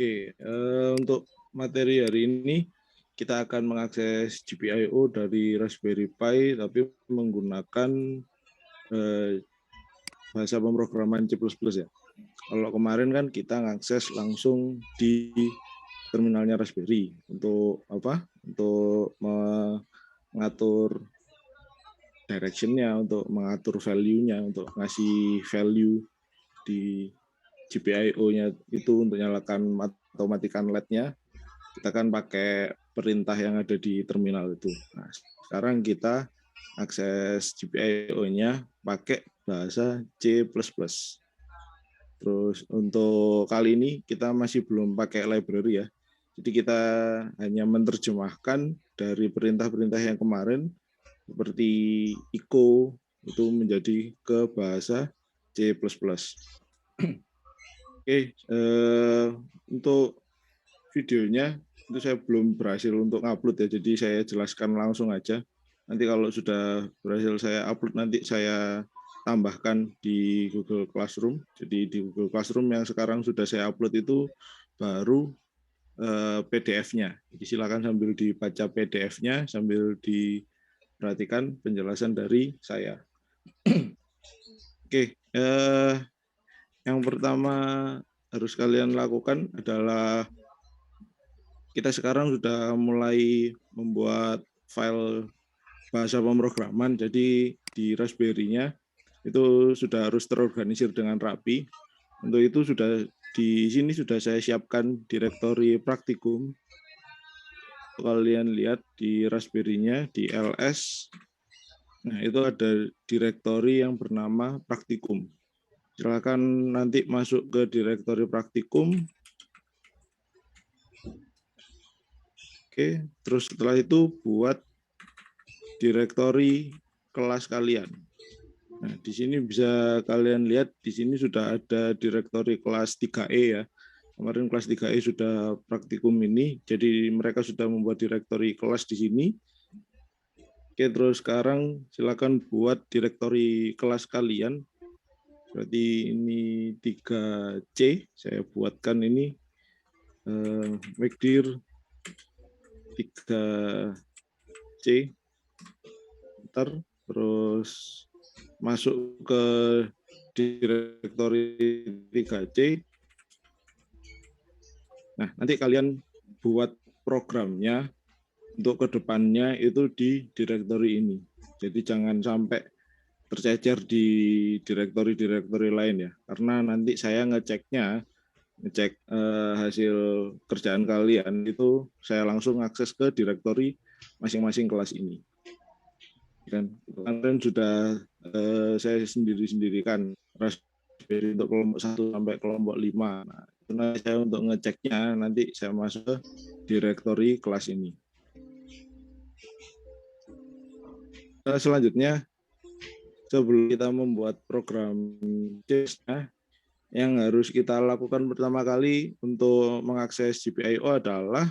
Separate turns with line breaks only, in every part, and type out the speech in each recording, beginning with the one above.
Oke, untuk materi hari ini kita akan mengakses GPIO dari Raspberry Pi tapi menggunakan bahasa pemrograman C++ ya. Kalau kemarin kan kita ngakses langsung di terminalnya Raspberry untuk apa? Untuk mengatur direction-nya, untuk mengatur value-nya, untuk ngasih value di GPIO-nya itu untuk nyalakan atau matikan LED-nya. Kita kan pakai perintah yang ada di terminal itu. Nah, sekarang kita akses GPIO-nya pakai bahasa C++. Terus untuk kali ini kita masih belum pakai library ya. Jadi kita hanya menerjemahkan dari perintah-perintah yang kemarin seperti echo itu menjadi ke bahasa C++. Oke, untuk videonya itu saya belum berhasil untuk upload ya, jadi saya jelaskan langsung aja. Nanti kalau sudah berhasil saya upload, nanti saya tambahkan di Google Classroom. Jadi di Google Classroom yang sekarang sudah saya upload itu baru PDF-nya. Jadi silakan sambil dibaca PDF-nya sambil diperhatikan penjelasan dari saya. Oke, yang pertama harus kalian lakukan adalah kita sekarang sudah mulai membuat file bahasa pemrograman, jadi di Raspberry-nya itu sudah harus terorganisir dengan rapi. Untuk itu sudah di sini sudah saya siapkan direktori praktikum. Kalian lihat di Raspberry-nya di ls. Nah, itu ada direktori yang bernama praktikum. Silakan nanti masuk ke direktori praktikum. Oke, terus setelah itu buat direktori kelas kalian. Nah, di sini bisa kalian lihat di sini sudah ada direktori kelas 3E ya. Kemarin kelas 3E sudah praktikum ini, jadi mereka sudah membuat direktori kelas di sini. Oke, terus sekarang silakan buat direktori kelas kalian. Berarti ini 3C, saya buatkan ini Megdir 3C. Terus masuk ke direktori 3C. Nah, nanti kalian buat programnya untuk kedepannya itu di direktori ini. Jadi jangan sampai tercecer di direktori-direktori lain ya. Karena nanti saya ngecek hasil kerjaan kalian itu saya langsung akses ke direktori masing-masing kelas ini. Dan kemarin sudah saya sendiri-sendirikan Raspberry untuk kelompok 1 sampai kelompok 5. Nah, itu nanti saya untuk ngeceknya nanti saya masuk ke direktori kelas ini. Selanjutnya, sebelum kita membuat program C++, yang harus kita lakukan pertama kali untuk mengakses GPIO adalah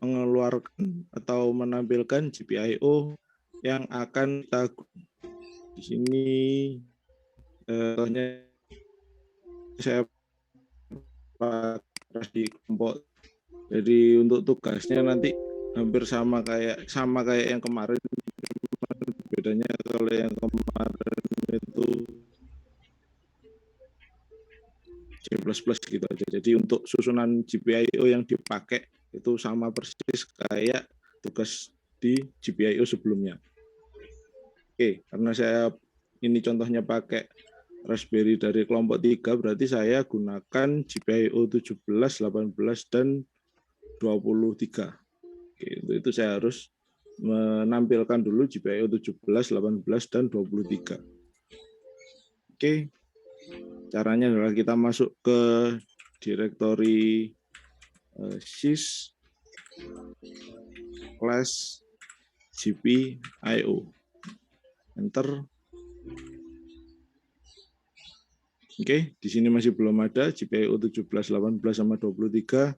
mengeluarkan atau menampilkan GPIO yang akan kita di sini. Contohnya saya pakai di kelompok. Jadi untuk tugasnya nanti hampir sama kayak yang kemarin. Bedanya kalau yang kemarin itu C++ gitu aja. Jadi untuk susunan GPIO yang dipakai itu sama persis kayak tugas di GPIO sebelumnya. Oke, karena saya ini contohnya pakai Raspberry dari kelompok 3, berarti saya gunakan GPIO 17, 18, dan 23. Oke, untuk itu saya harus menampilkan dulu GPIO 17, 18, dan 23. Oke, caranya adalah kita masuk ke direktori sys class GPIO. Enter. Oke, di sini masih belum ada GPIO 17, 18, sama 23.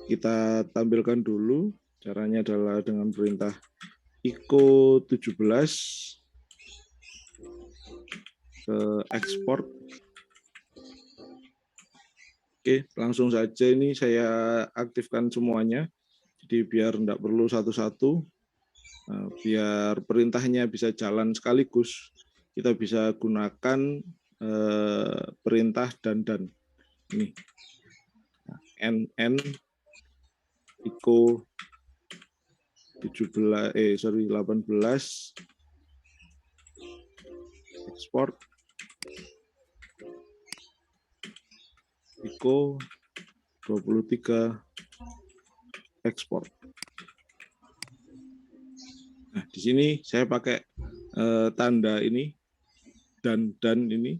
Kita tampilkan dulu. Caranya adalah dengan perintah echo 17 ke export. Oke, langsung saja ini saya aktifkan semuanya. Jadi biar tidak perlu satu-satu, biar perintahnya bisa jalan sekaligus, kita bisa gunakan perintah dan. Ini nn echo 18 export echo 23 export. Nah, di sini saya pakai tanda ini dan ini.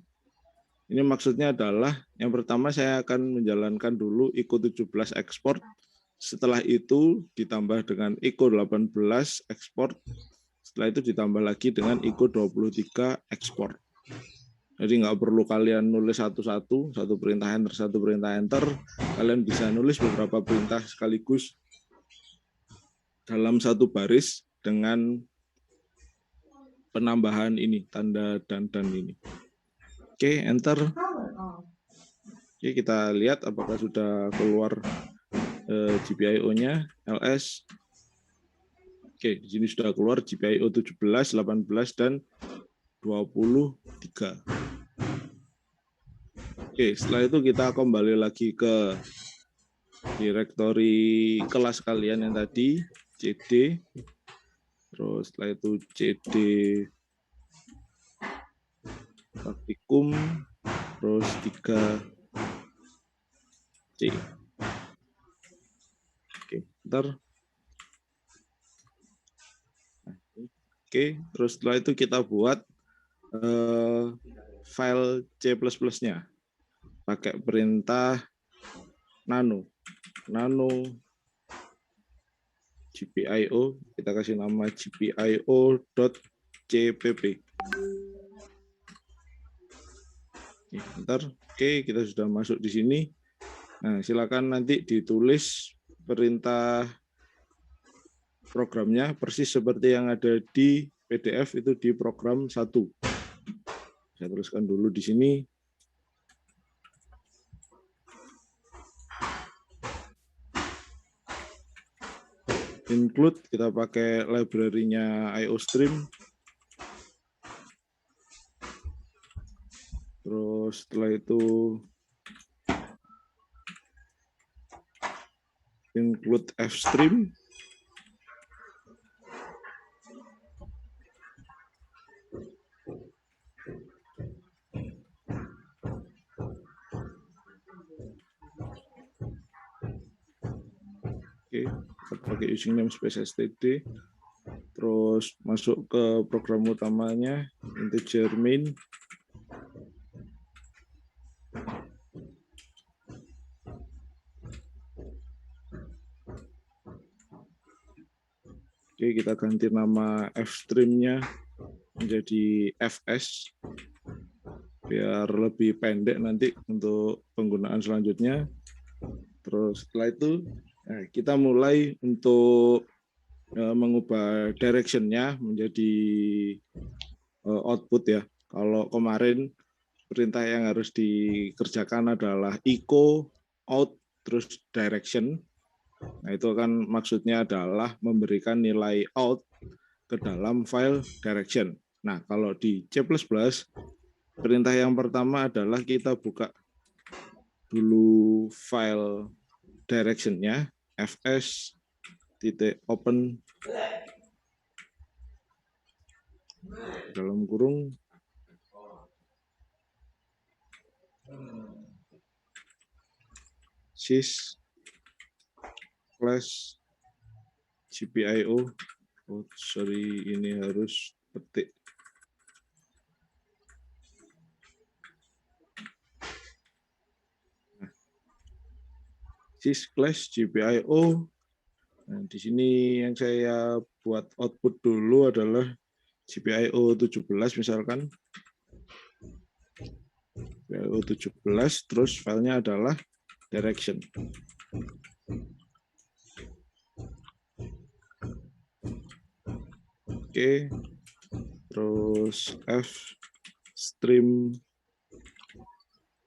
Ini maksudnya adalah yang pertama saya akan menjalankan dulu echo 17 export. Setelah itu ditambah dengan echo 18 export. Setelah itu ditambah lagi dengan echo 23 export. Jadi nggak perlu kalian nulis satu-satu, satu perintah enter, satu perintah enter. Kalian bisa nulis beberapa perintah sekaligus dalam satu baris dengan penambahan ini, tanda dan ini. Oke, enter. Oke, kita lihat apakah sudah keluar GPIO-nya, LS. Oke, di sini sudah keluar GPIO 17, 18, dan 23. Oke, setelah itu kita kembali lagi ke direktori kelas kalian yang tadi, CD. Terus setelah itu CD praktikum, terus 3C. Oke, bentar. Oke, terus setelah itu kita buat file C++-nya. Pakai perintah nano GPIO, kita kasih nama GPIO.cpp. Bentar. Oke, kita sudah masuk di sini. Nah, silakan nanti ditulis perintah programnya persis seperti yang ada di PDF itu di program 1. Saya tuliskan dulu di sini. Include, kita pakai library-nya IOStream. Terus setelah itu include fstream. Oke, pakai using namespace std. Terus masuk ke program utamanya, integer main. Oke, kita ganti nama fstream-nya menjadi fs biar lebih pendek nanti untuk penggunaan selanjutnya. Terus setelah itu kita mulai untuk mengubah direction-nya menjadi output ya. Kalau kemarin perintah yang harus dikerjakan adalah echo out terus direction. Nah, itu kan maksudnya adalah memberikan nilai out ke dalam file direction. Nah, kalau di C++, perintah yang pertama adalah kita buka dulu file direction-nya, fs.open dalam kurung sys slash GPIO. Oh, sorry, ini harus petik. Sys slash GPIO. Nah, di sini yang saya buat output dulu adalah GPIO 17 misalkan. GPIO 17, terus filenya adalah direction. Oke, terus f stream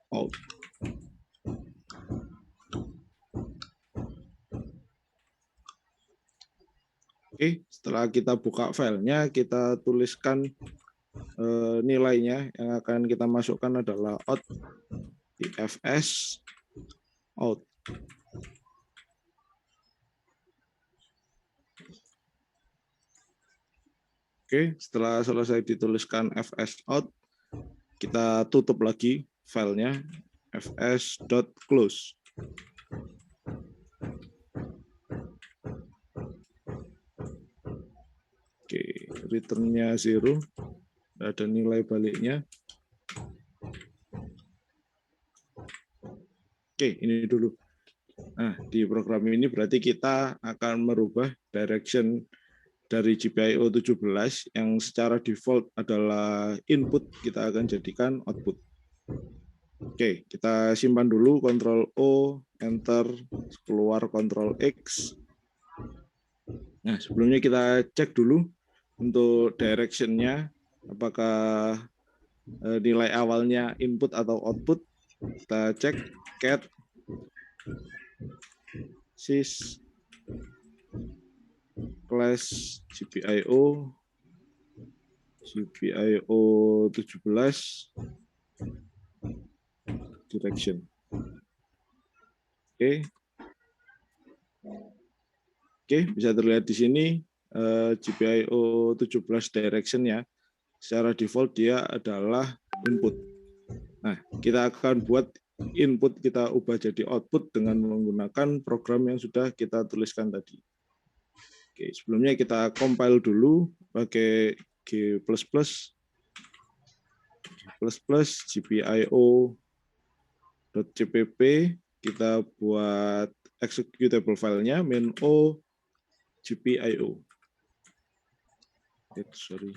out. Oke, setelah kita buka filenya, kita tuliskan nilainya. Yang akan kita masukkan adalah out di fs out. Oke, setelah selesai dituliskan fs out, kita tutup lagi filenya fs.close. Oke, returnnya 0, ada nilai baliknya. Oke, ini dulu. Nah, di program ini berarti kita akan merubah direction dari GPIO 17 yang secara default adalah input, kita akan jadikan output. Oke, kita simpan dulu, Ctrl O, Enter, keluar Ctrl X. Nah, sebelumnya kita cek dulu untuk direction-nya, apakah nilai awalnya input atau output. Kita cek cat sys class GPIO 17 direction. Oke. Oke, bisa terlihat di sini GPIO 17 direction ya. Secara default dia adalah input. Nah, kita akan buat input kita ubah jadi output dengan menggunakan program yang sudah kita tuliskan tadi. Oke, sebelumnya kita compile dulu pakai G++, GPIO.cpp, kita buat executable filenya main.o GPIO. Sorry.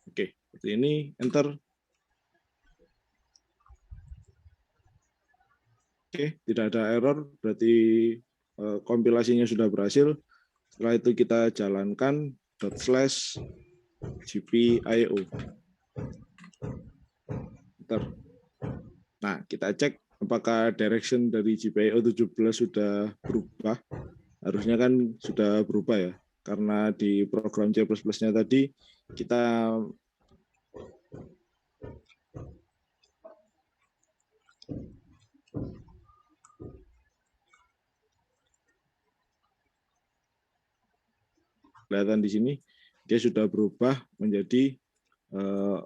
Oke, seperti ini, enter. Oke, tidak ada error, berarti kompilasinya sudah berhasil. Setelah itu kita jalankan /GPIO. Enter. Nah, kita cek apakah direction dari GPIO 17 sudah berubah. Harusnya kan sudah berubah ya, karena di program C++-nya tadi kita kelihatan di sini dia sudah berubah menjadi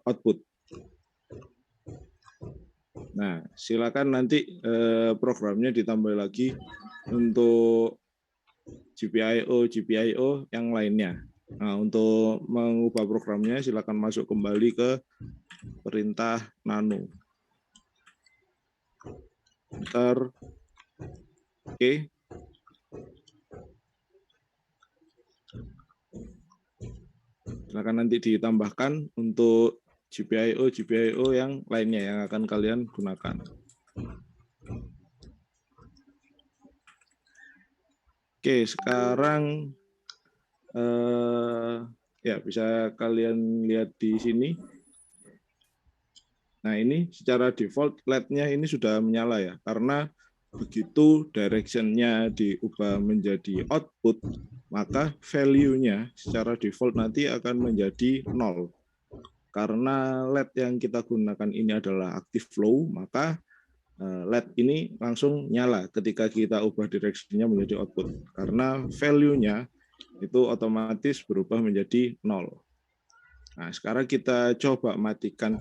output. Nah, silakan nanti programnya ditambah lagi untuk GPIO yang lainnya. Nah, untuk mengubah programnya silakan masuk kembali ke perintah nano. Enter. Oke. Silakan nanti ditambahkan untuk GPIO yang lainnya yang akan kalian gunakan. Oke, sekarang ya bisa kalian lihat di sini. Nah, ini secara default LED-nya ini sudah menyala ya, karena begitu direction-nya diubah menjadi output, maka value-nya secara default nanti akan menjadi 0. Karena LED yang kita gunakan ini adalah active flow, maka LED ini langsung nyala ketika kita ubah direction-nya menjadi output. Karena value-nya itu otomatis berubah menjadi 0. Nah, sekarang kita coba matikan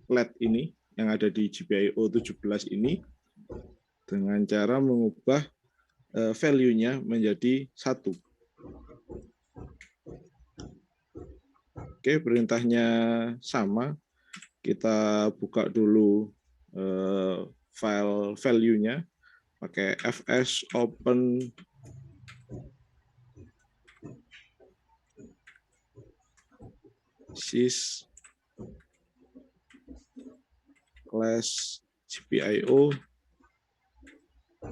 LED ini yang ada di GPIO 17 ini dengan cara mengubah value-nya menjadi 1. Oke, perintahnya sama. Kita buka dulu file value-nya pakai fs open sys class GPIO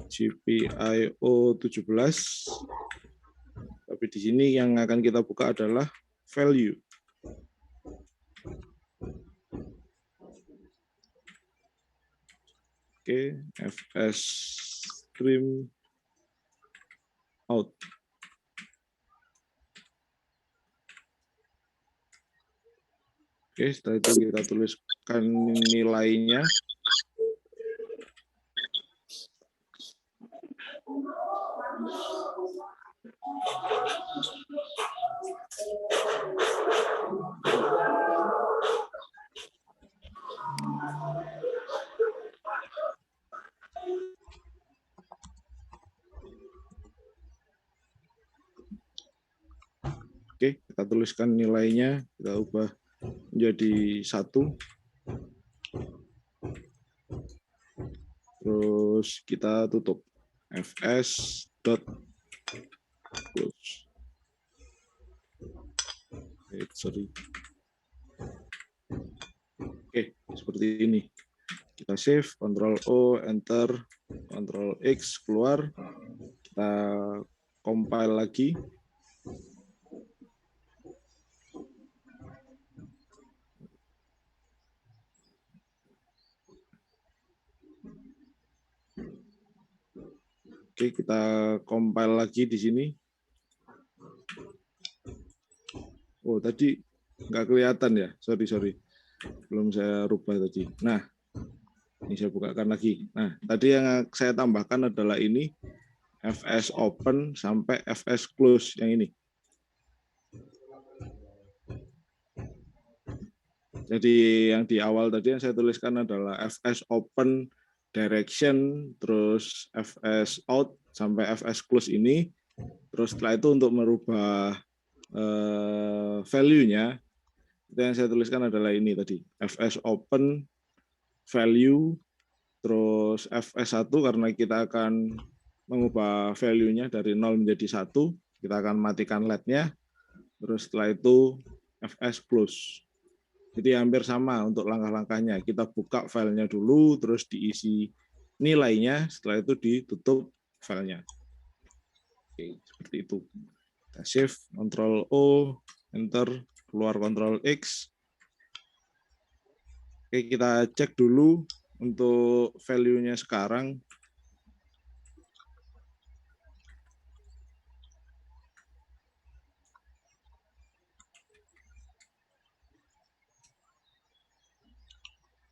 17. Tapi di sini yang akan kita buka adalah value. Oke, fs stream out. Oke, setelah itu kita tuliskan nilainya. Oke, kita tuliskan nilainya, kita ubah menjadi 1. Terus kita tutup fs dot close. Sorry. Oke, seperti ini. Kita save, Ctrl O, Enter, Ctrl X, keluar. Kita compile lagi. Oke, kita compile lagi di sini. Oh, tadi nggak kelihatan ya. Sorry. Belum saya rubah tadi. Nah, ini saya bukakan lagi. Nah, tadi yang saya tambahkan adalah ini. fs open sampai fs close yang ini. Jadi yang di awal tadi yang saya tuliskan adalah fs open direction, terus fs out sampai fs close ini. Terus setelah itu untuk merubah value-nya, itu yang saya tuliskan adalah ini tadi, fs open value, terus fs1 karena kita akan mengubah value-nya dari 0 menjadi 1, kita akan matikan LED-nya, terus setelah itu fs close. Jadi hampir sama untuk langkah-langkahnya. Kita buka filenya dulu, terus diisi nilainya, setelah itu ditutup filenya. Oke, seperti itu. Kita save, Ctrl O, Enter, keluar Ctrl X. Oke, kita cek dulu untuk value-nya sekarang.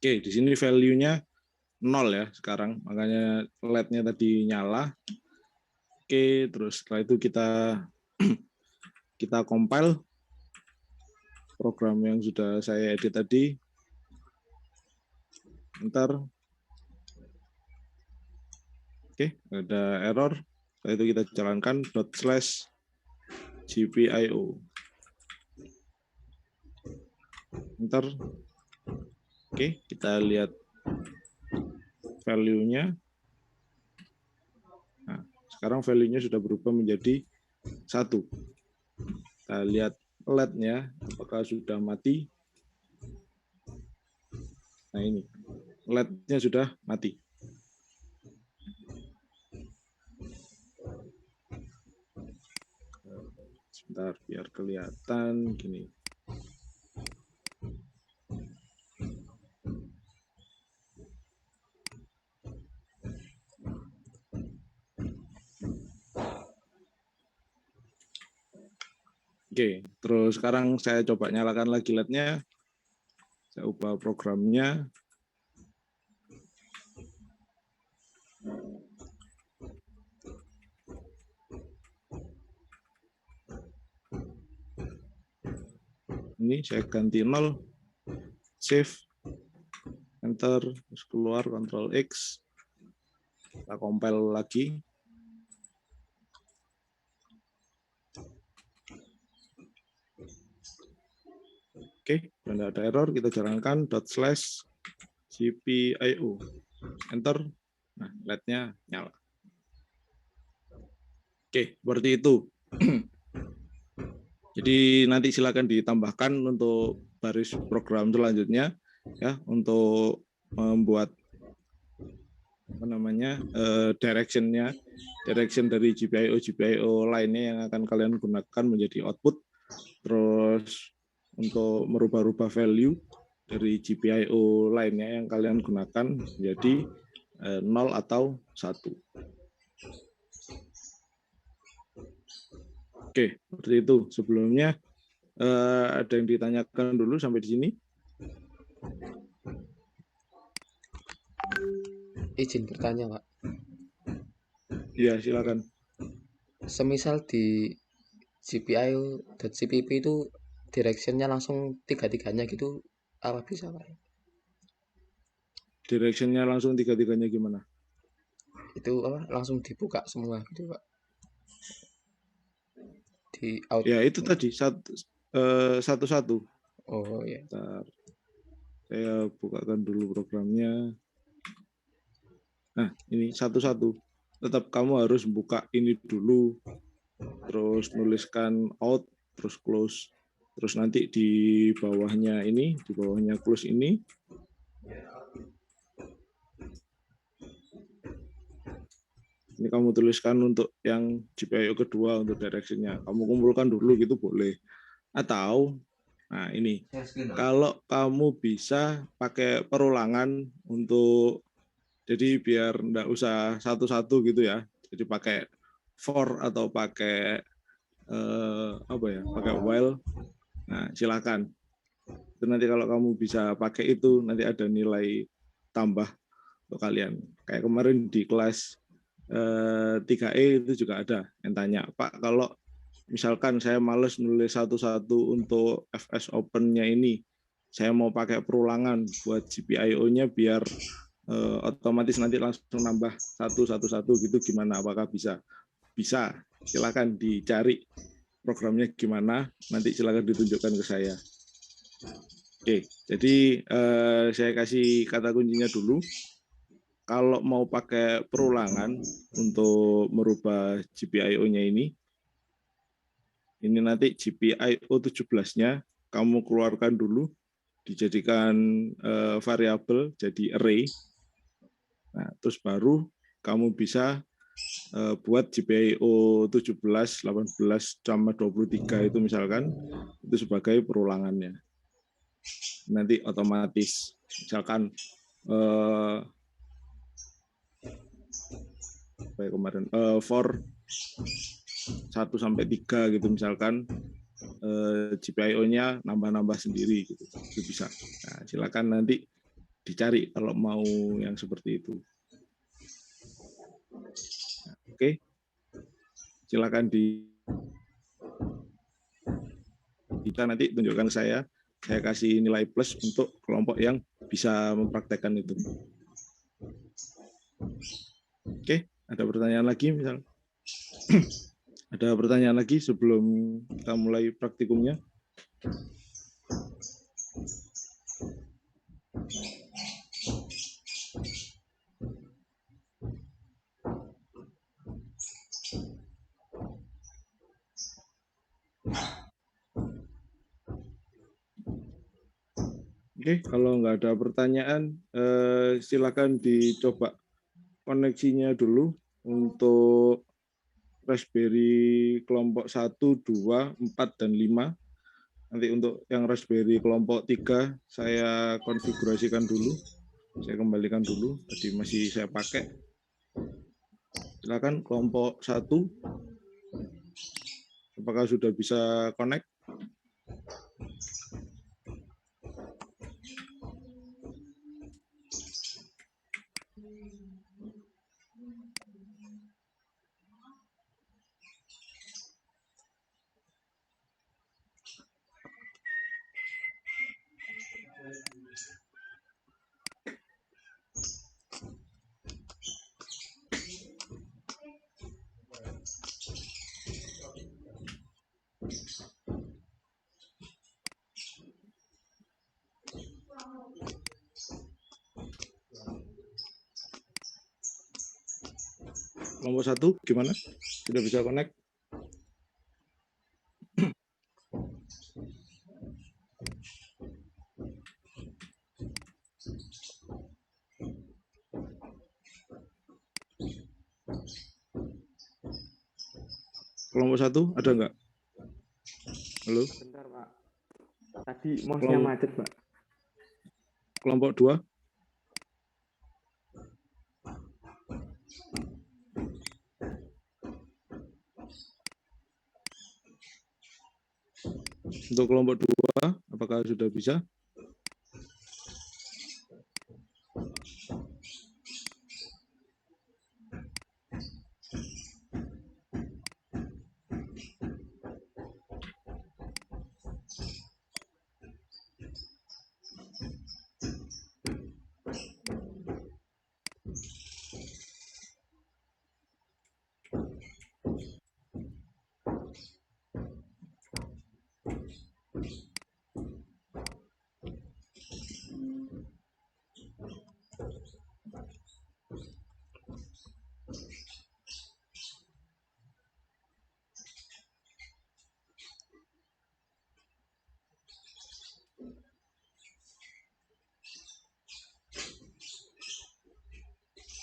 Oke, di sini value-nya 0 ya sekarang, makanya LED-nya tadi nyala. Oke, terus setelah itu kita compile program yang sudah saya edit tadi. Enter. Oke, ada error. Setelah itu kita jalankan /GPIO. Enter. Oke, kita lihat value-nya. Nah, sekarang value-nya sudah berubah menjadi 1. Kita lihat LED-nya, apakah sudah mati. Nah ini, LED-nya sudah mati. Sebentar, biar kelihatan gini. Oke, terus sekarang saya coba nyalakan lagi LED-nya. Saya ubah programnya. Ini saya ganti 0, save, enter, terus keluar, Ctrl X. Kita compile lagi. Oke, tidak ada error, kita jalankan /GPIO. Enter. Nah, LED-nya nyala. Oke, seperti itu. Jadi nanti silakan ditambahkan untuk baris program selanjutnya ya untuk membuat direction dari GPIO lainnya yang akan kalian gunakan menjadi output. Terus untuk merubah-rubah value dari GPIO lainnya yang kalian gunakan menjadi 0 atau 1. Oke, seperti itu. Sebelumnya ada yang ditanyakan dulu sampai di sini?
izin bertanya, Pak.
Iya, silakan.
Semisal di GPIO.cpp itu directionnya langsung tiga-tiganya gitu, apa bisa, Pak?
Directionnya langsung tiga-tiganya gimana?
Itu apa? Langsung dibuka semua gitu, Pak. Di out.
Ya itu tadi satu-satu.
Oh ya.
Bentar, saya bukakan dulu programnya. Nah, ini satu-satu. Tetap kamu harus buka ini dulu, terus nuliskan out, terus close. Terus nanti di bawahnya ini, di bawahnya close ini, ini kamu tuliskan untuk yang GPIO kedua untuk direction-nya. Kamu kumpulkan dulu gitu boleh. Atau, nah ini, kalau kamu bisa pakai perulangan untuk, jadi biar enggak usah satu-satu gitu ya. Jadi pakai for atau pakai apa ya, pakai while. Nah, silakan. Itu nanti kalau kamu bisa pakai itu, nanti ada nilai tambah untuk kalian. Kayak kemarin di kelas 3E itu juga ada yang tanya, Pak, kalau misalkan saya males nulis satu-satu untuk FS Open-nya ini, saya mau pakai perulangan buat GPIO-nya biar otomatis nanti langsung nambah satu-satu gitu, gimana? Apakah bisa? Bisa. Silakan dicari programnya gimana, nanti silakan ditunjukkan ke saya. Oke, jadi saya kasih kata kuncinya dulu. Kalau mau pakai perulangan untuk merubah GPIO-nya ini nanti GPIO 17-nya kamu keluarkan dulu, dijadikan variabel jadi array. Nah, terus baru kamu bisa buat GPIO 17, 18, sama 23 itu misalkan, itu sebagai perulangannya. Nanti otomatis, misalkan kemarin for 1 sampai 3 gitu misalkan, GPIO-nya nambah-nambah sendiri gitu. Itu bisa. Nah, silakan nanti dicari kalau mau yang seperti itu. Nah, oke. Silakan kita nanti tunjukkan saya kasih nilai plus untuk kelompok yang bisa mempraktekkan itu. Oke, ada pertanyaan lagi misal? Ada pertanyaan lagi sebelum kita mulai praktikumnya? Oke, kalau nggak ada pertanyaan, silakan dicoba koneksinya dulu untuk Raspberry kelompok 1, 2, 4, dan 5. Nanti untuk yang Raspberry kelompok 3, saya konfigurasikan dulu. Saya kembalikan dulu, tadi masih saya pakai. Silakan kelompok 1, apakah sudah bisa connect? Kelompok 1 gimana? Sudah bisa connect? Kelompok 1 ada nggak? Halo?
Bentar, Pak. Tadi mouse-nya macet, Pak.
Kelompok 2? Untuk kelompok 2, apakah sudah bisa?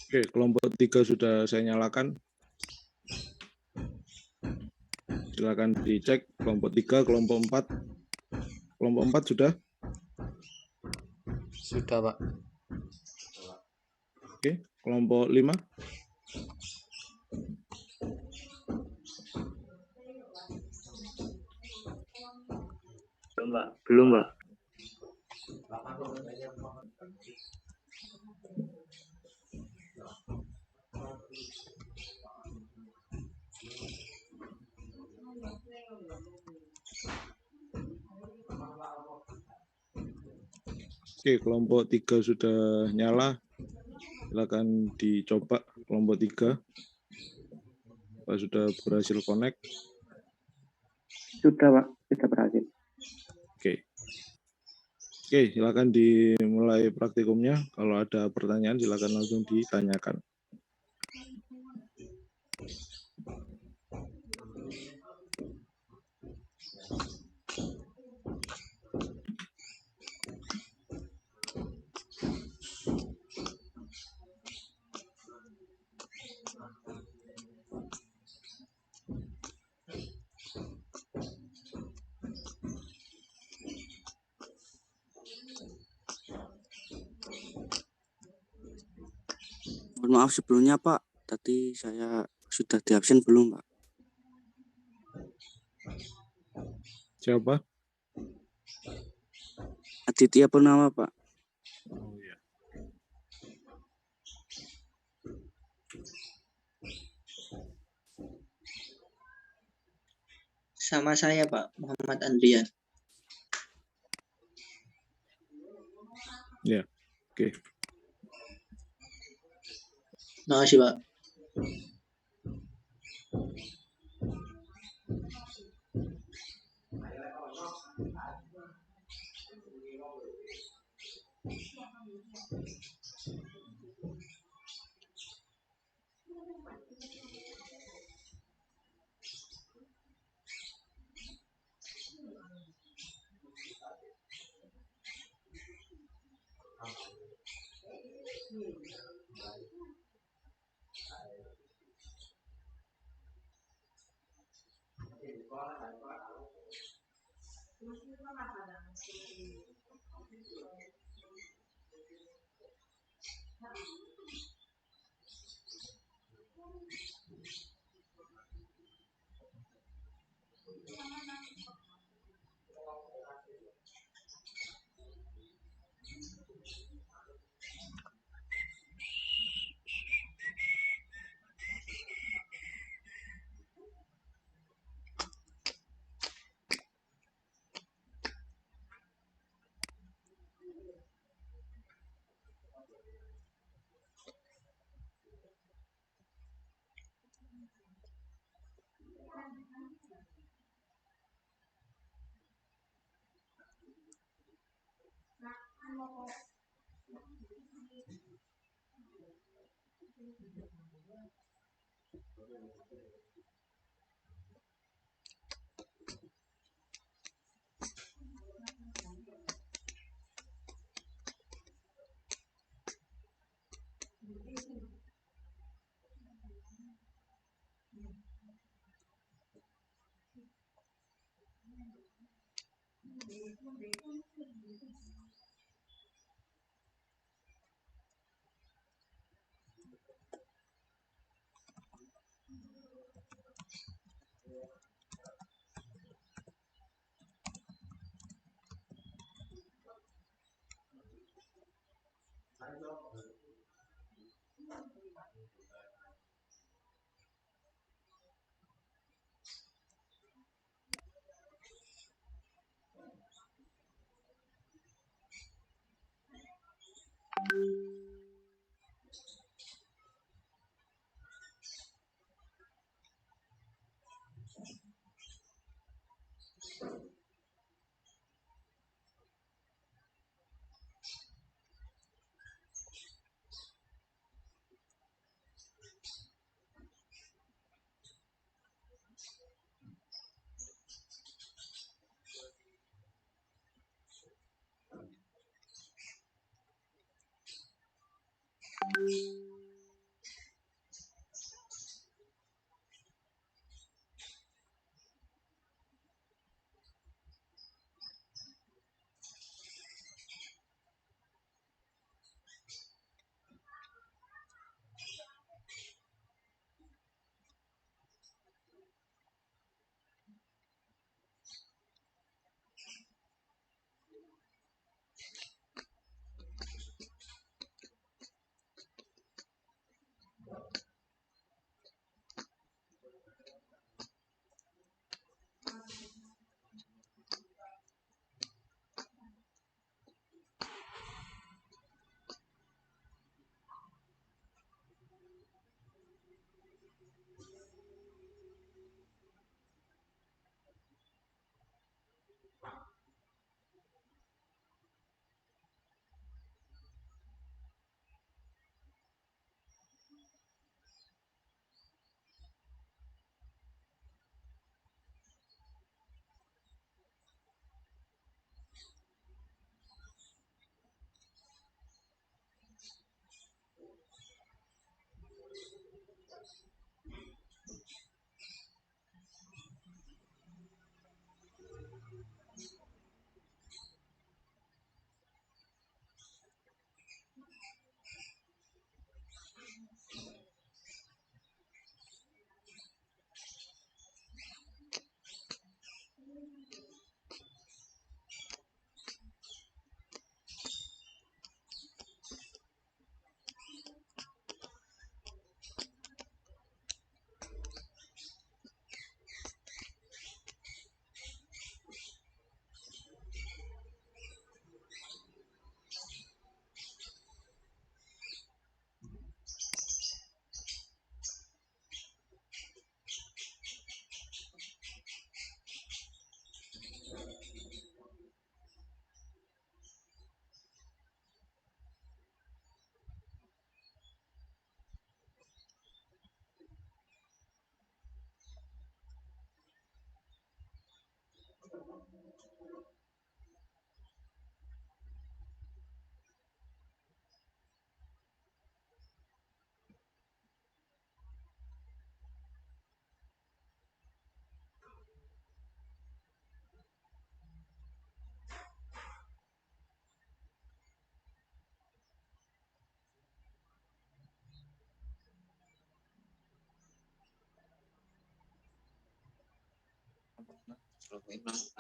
Oke, kelompok 3 sudah saya nyalakan. Silakan dicek kelompok 3, kelompok 4. Kelompok 4 sudah?
Sudah, Pak.
Oke, kelompok 5.
Belum, Pak.
Oke, kelompok 3 sudah nyala. Silakan dicoba kelompok 3. Apa sudah berhasil connect?
Sudah, Pak. Sudah berhasil.
Oke. Oke, silakan dimulai praktikumnya. Kalau ada pertanyaan silakan langsung ditanyakan.
Mohon maaf sebelumnya Pak, tadi saya sudah di absen belum Pak?
Siapa?
Aditya Purnama Pak.
Oh ya.
Sama saya Pak, Muhammad Andrian.
Ya, oke.
Makasih Pak.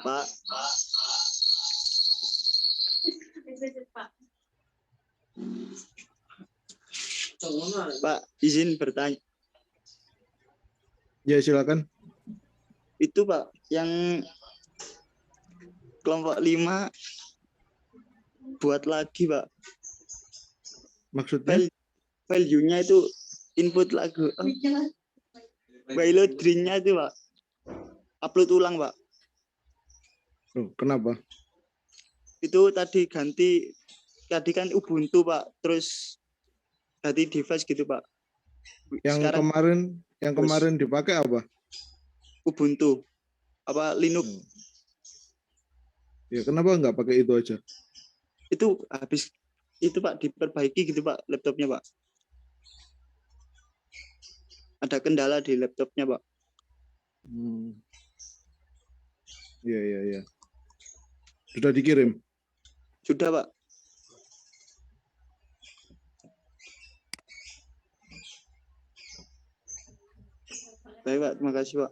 Pak, Pak, izin bertanya.
Ya, silakan.
Itu Pak, yang kelompok 5 buat lagi Pak.
Maksudnya?
Value-nya itu input lagu. Melodinya itu Pak. Upload ulang Pak.
Oh, kenapa?
Itu tadi kan Ubuntu Pak. Terus ganti device gitu Pak.
Yang
Sekarang
kemarin dipakai apa?
Ubuntu. Apa Linux.
Ya, kenapa nggak pakai itu aja?
Itu habis itu Pak diperbaiki gitu Pak laptopnya Pak. Ada kendala di laptopnya Pak.
Iya. Sudah dikirim?
Sudah Pak. Baik Pak, terima kasih Pak.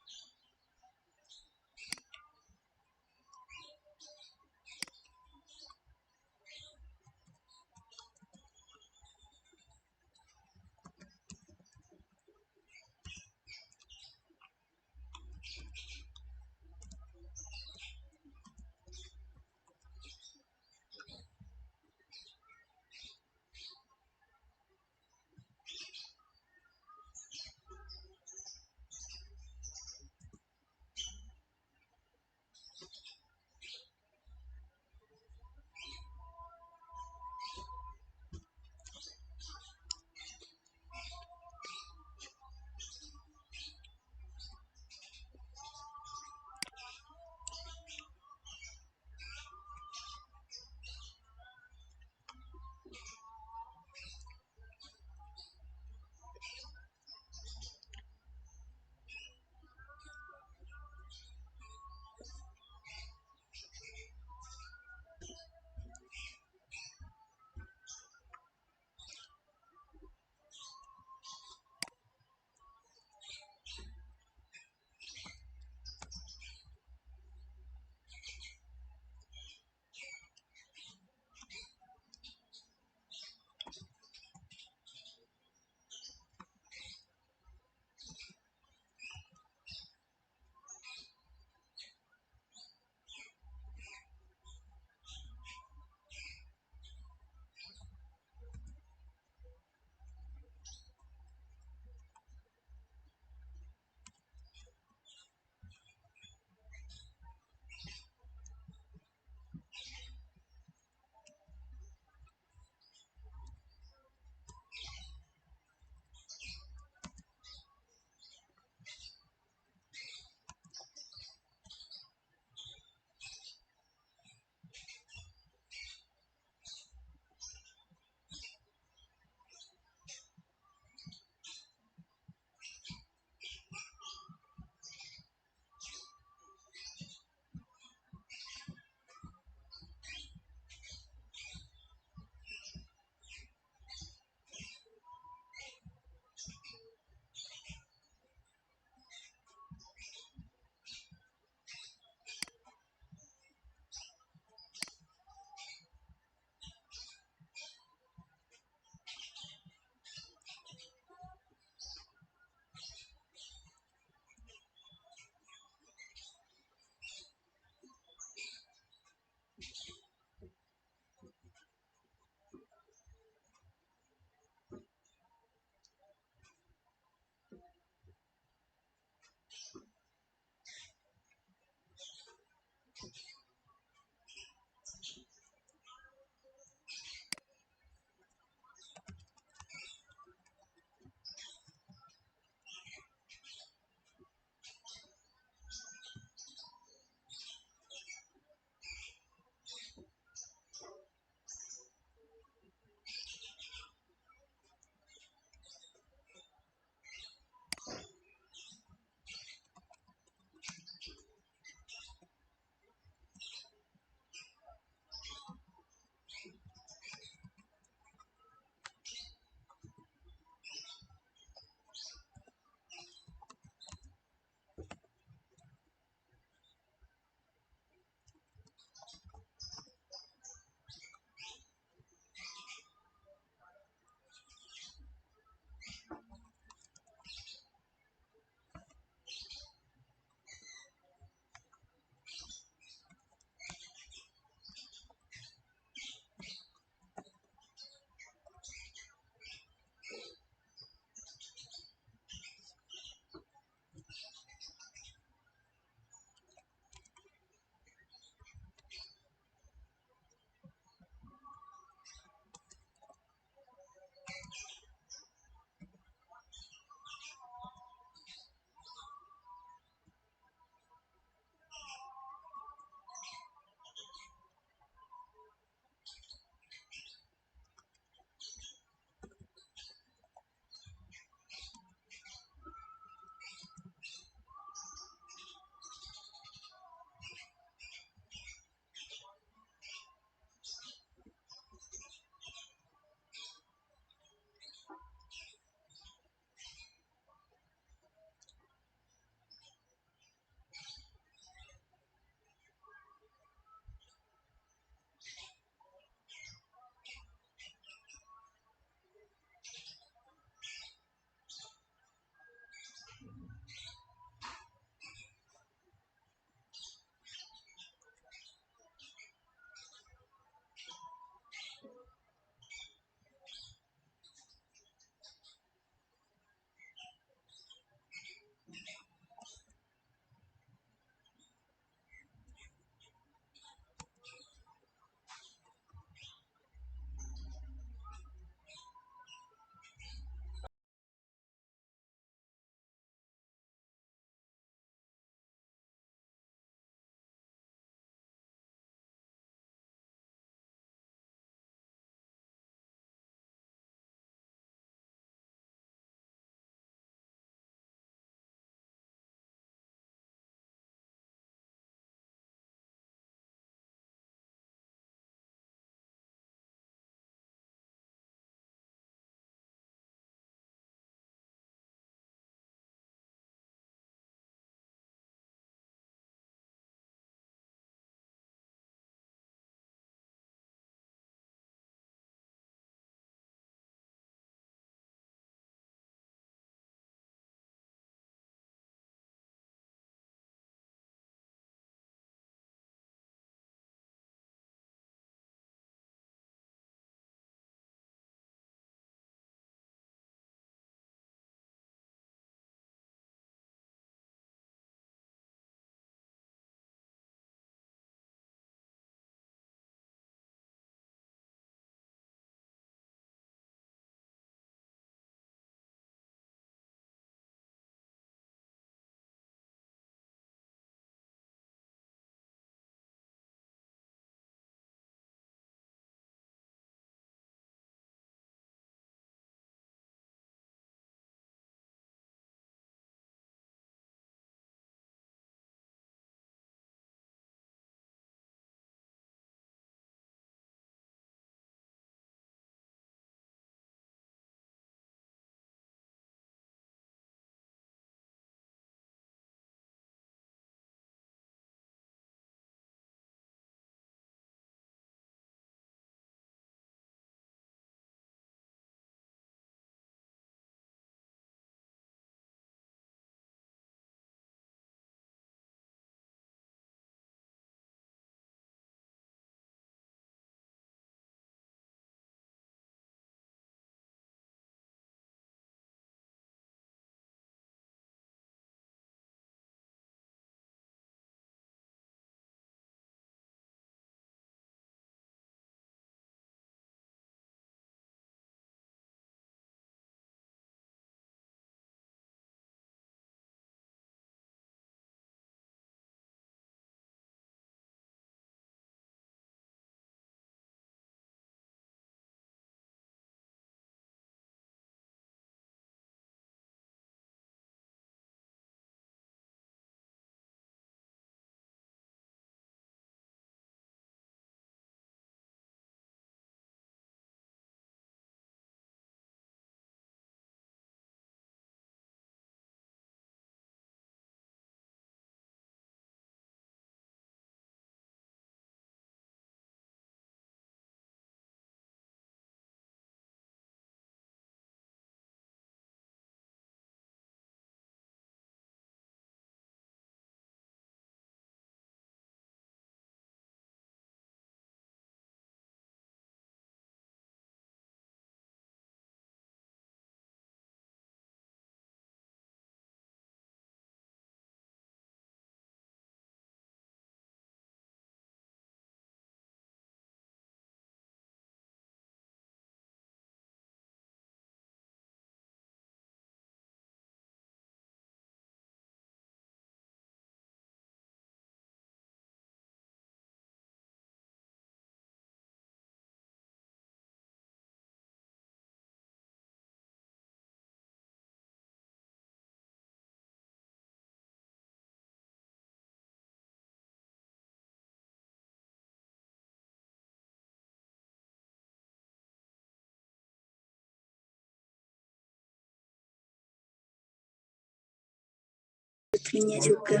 adminnya juga.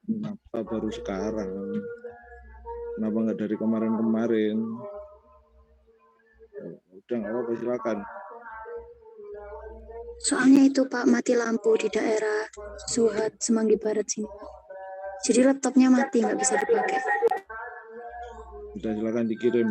Kenapa baru sekarang? Kenapa nggak dari kemarin-kemarin? Udah nggak apa-apa, silakan.
Soalnya itu Pak mati lampu di daerah Suhat, Semanggi Barat sini. Jadi laptopnya mati, nggak bisa dipakai.
Udah silakan dikirim.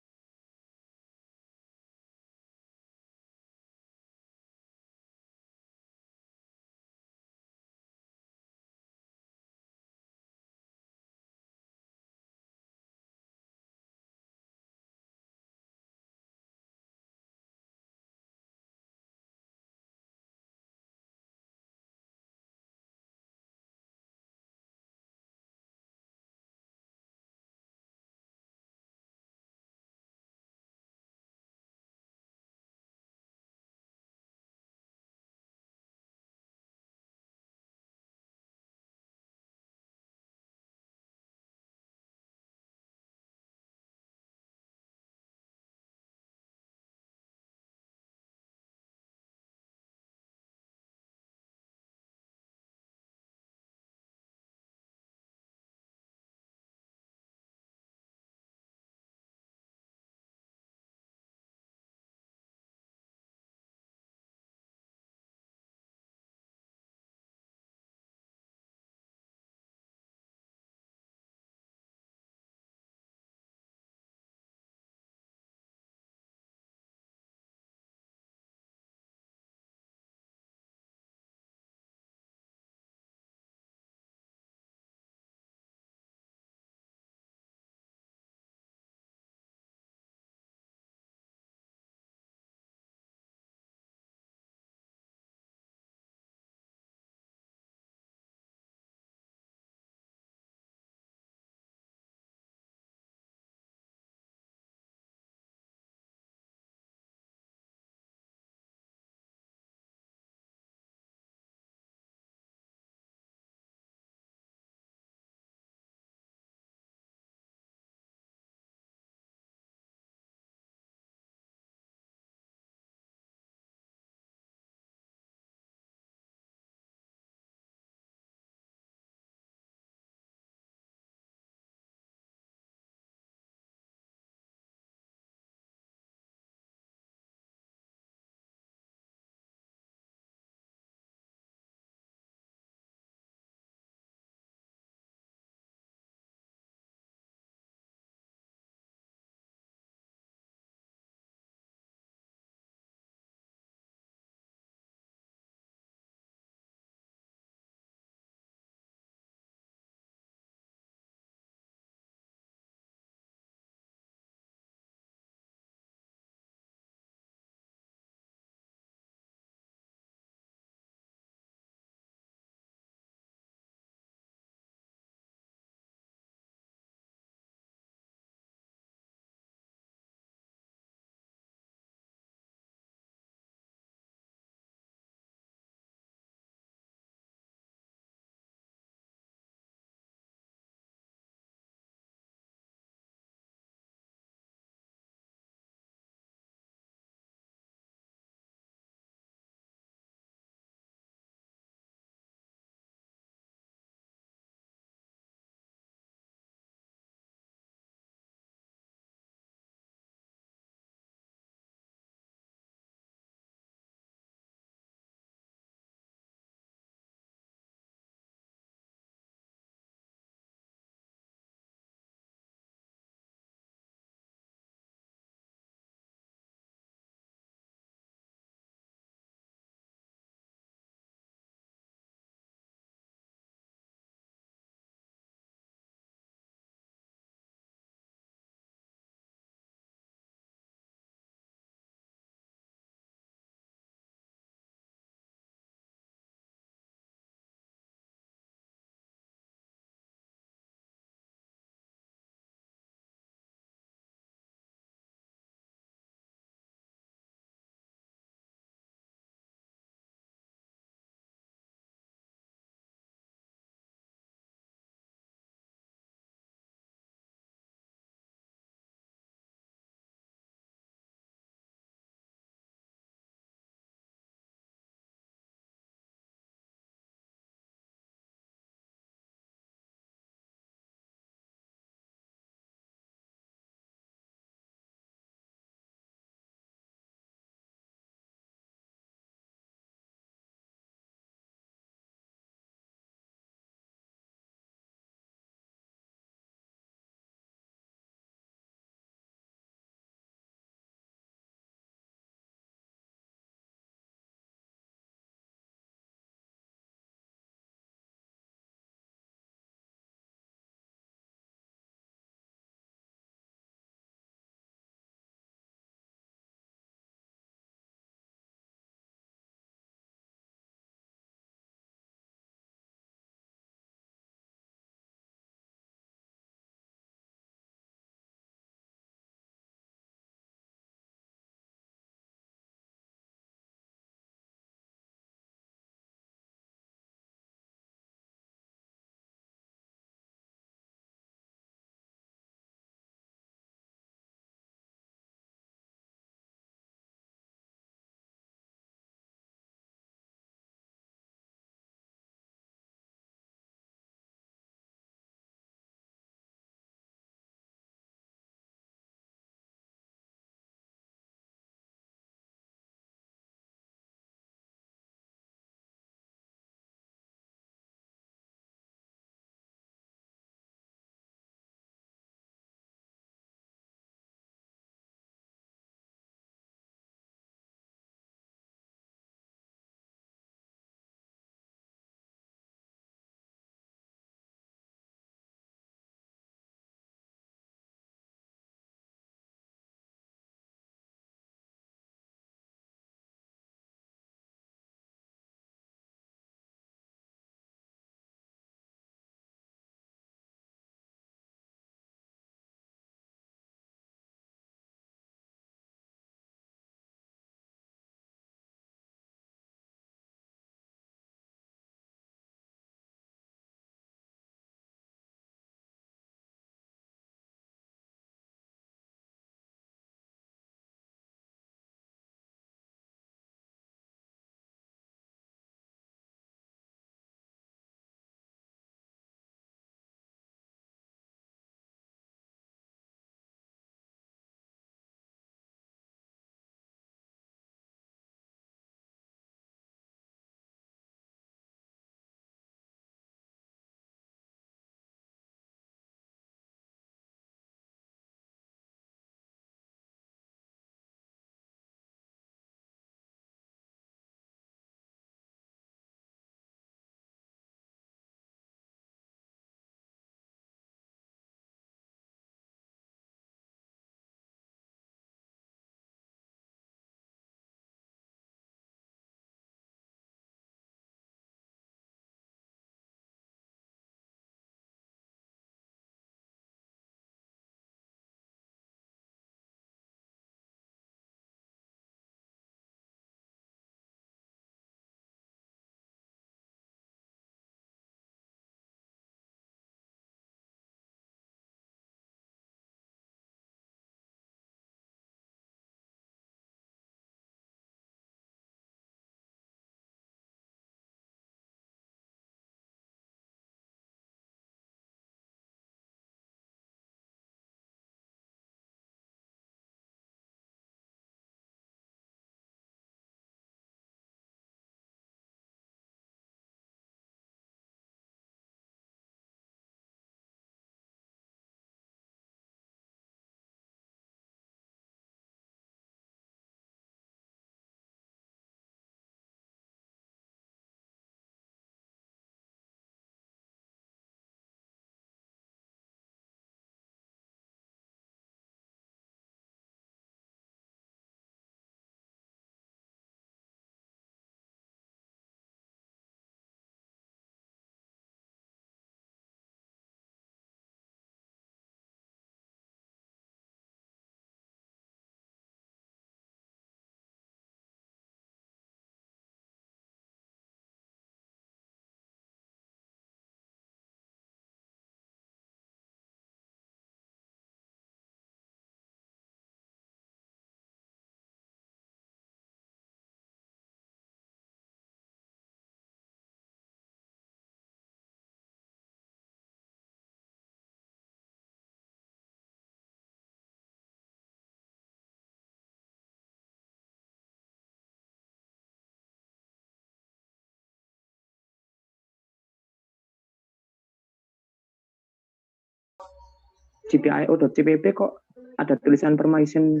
GPIO.cpp kok ada tulisan permission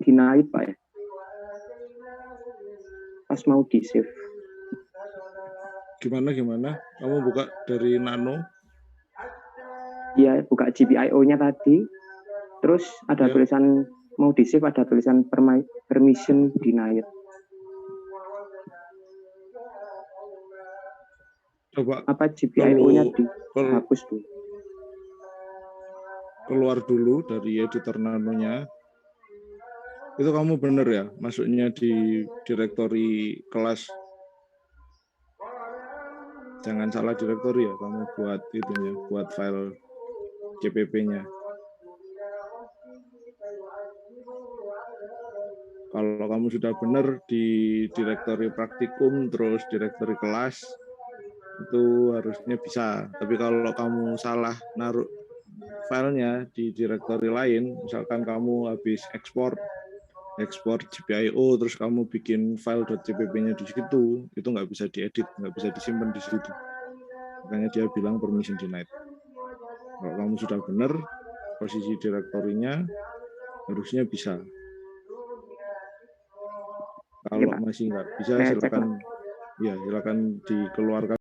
denied Pak ya? Pas mau di save.
Gimana? Kamu buka dari Nano?
Ya, buka GPIO-nya tadi. Terus ada
Ya.
tulisan mau di save, ada tulisan permission denied.
Coba
Apa GPIO-nya
kalau
dihapus tuh?
keluar dulu dari editor Nanonya. Itu kamu bener ya, masuknya di direktori kelas. Jangan salah direktori ya, kamu buat itunya, buat file CPP-nya. Kalau kamu sudah benar di direktori praktikum, terus direktori kelas, itu harusnya bisa. Tapi kalau kamu salah naruh filenya di direktori lain, misalkan kamu habis ekspor GPIO, terus kamu bikin file .cpp-nya di situ, itu nggak bisa diedit, nggak bisa disimpan di situ. Makanya dia bilang permission denied. Kalau kamu sudah benar, posisi direktorinya harusnya bisa. Kalau masih nggak bisa, silakan dikeluarkan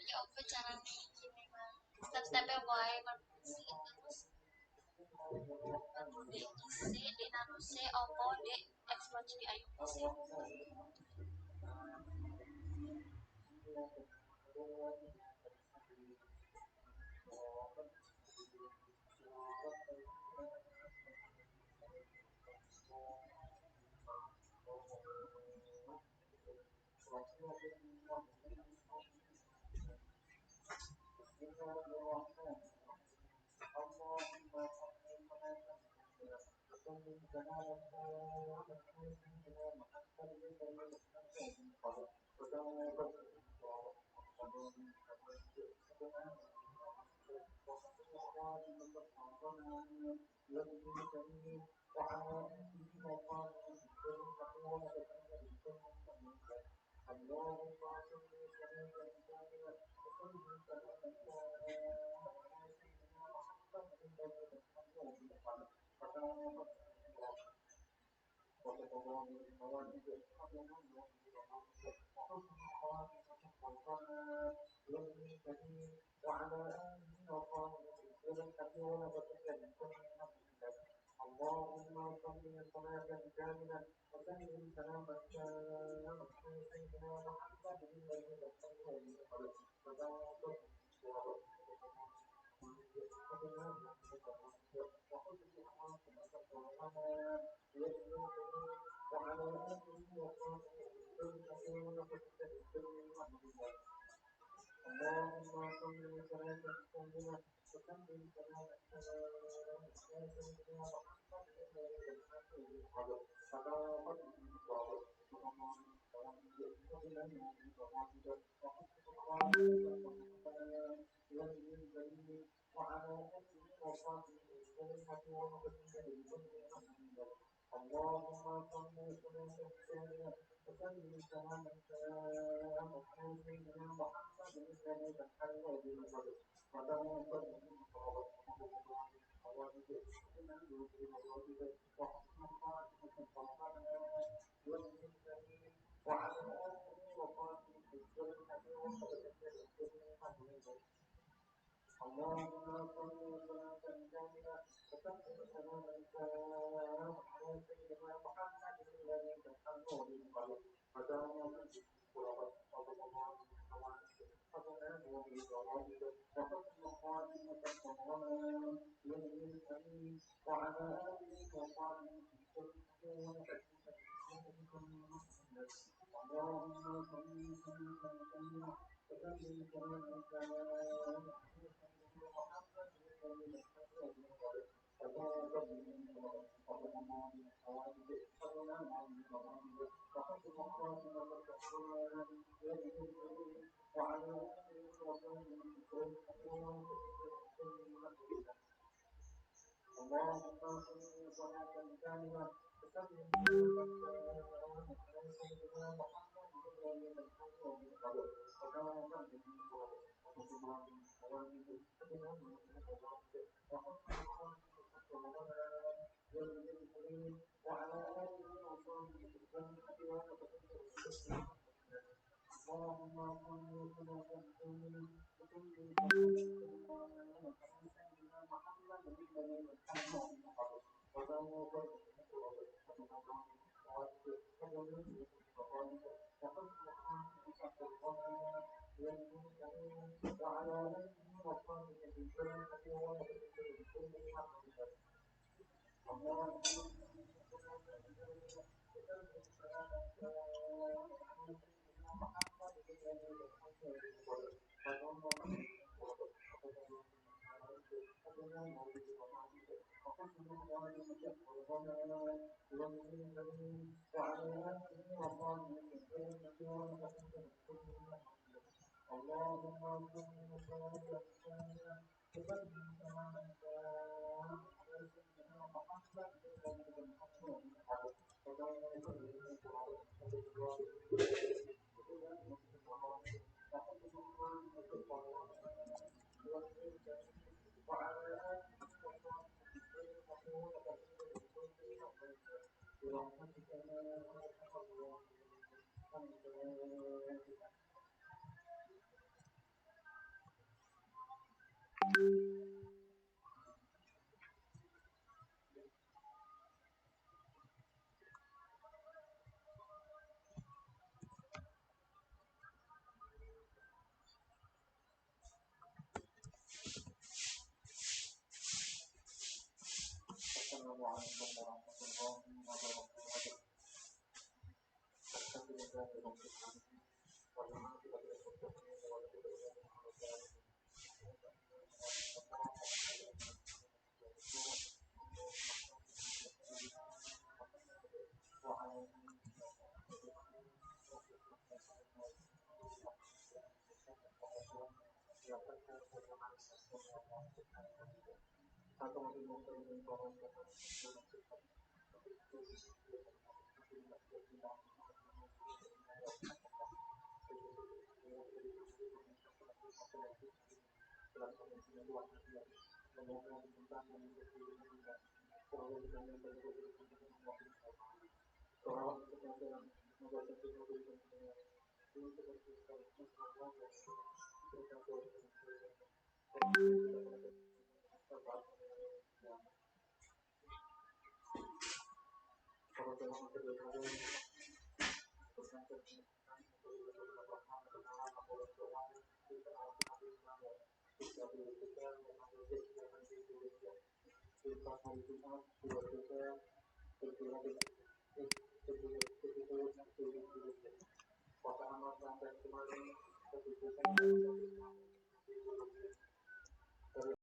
Ya apa caranya gini mah step-stepnya wae kan terus di isi di nano C opo di ekspor jadi ayu C